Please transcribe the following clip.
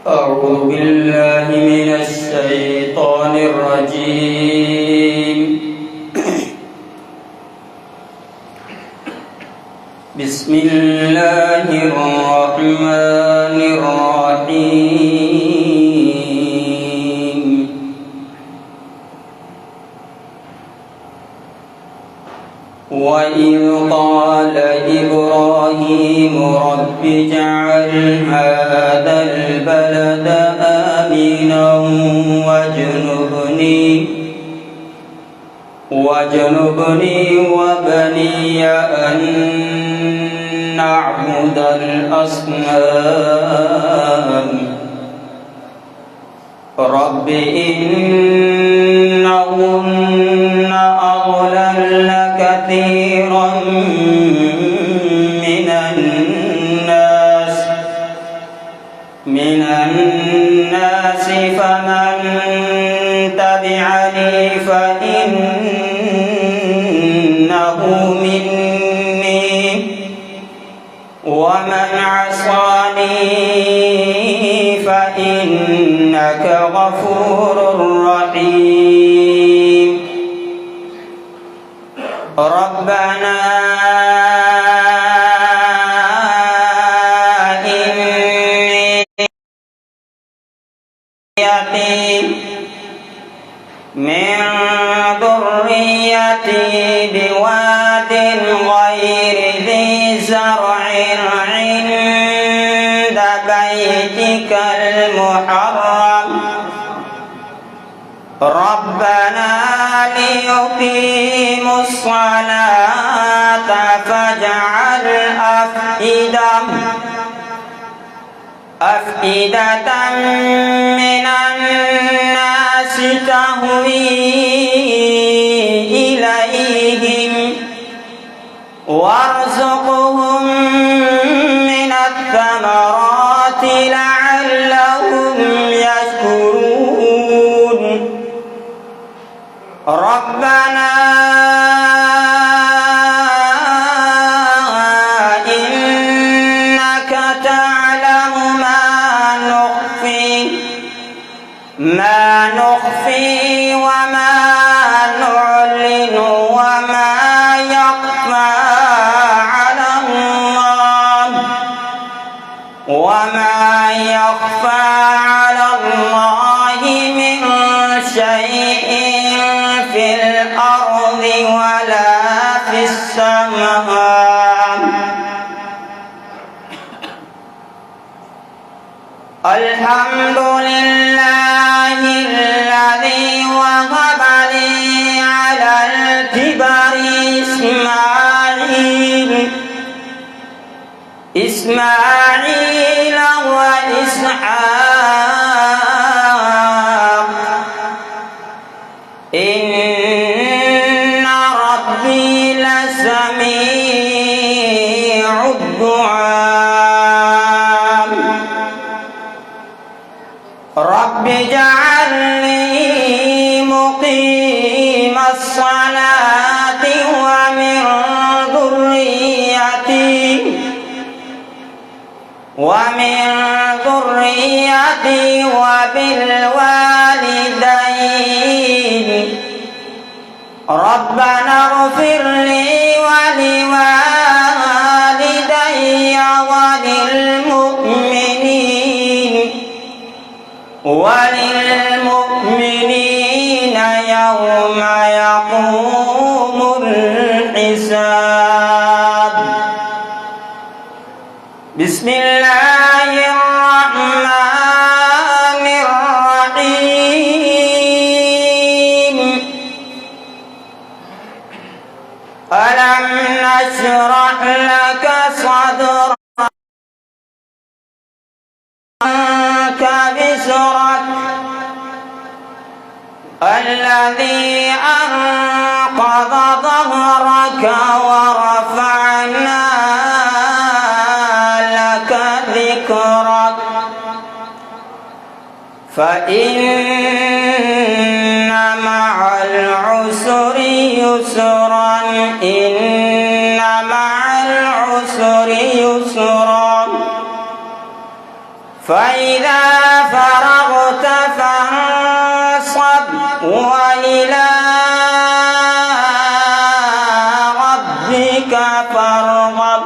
أعوذ بالله من الشيطان الرجيم. بسم الله الرحمن الرحيم. وإذ قال إبراهيم رب اجعل هذا البلد آمنا واجنبني وبني أن نعبد الأصنام رب إنهن أضللن كثيرا من الناس فمن تبعني فإنه مني ومن عصاني فإنك غفور رحيم. ربنا من ذريتي بواد غير ذي زرع عند بيتك المحرم ربنا ليقيموا الصلاة فاجعل أفئدة من الناس تهوي إليهم وارزقهم من الثمرات لعلهم يشكرون. ربنا إنك تعلم ما نخفي وما نعلن وما يخفى على الله من شيء في الأرض ولا في السماء. الحمد لله الذي وهب لي على الكبر إسماعيل وإسحاق إن ربي لسميع الدعاء. رب اجعلني مقيم الصلاة ومن ذريتي وبالوالدين ربنا اغفر لي ولوالدي وللمؤمنين يوم يقوم الحساب. بسم الله الرحمن الرحيم. ألم نشرح لك صدرك بسرك الذي أنقض ظهرك ورفعنا لك ذكرك فإن مع العسر يسرا إن مع العسر يسرا فإذا فرغت فانصب وإلى ربك فارغب.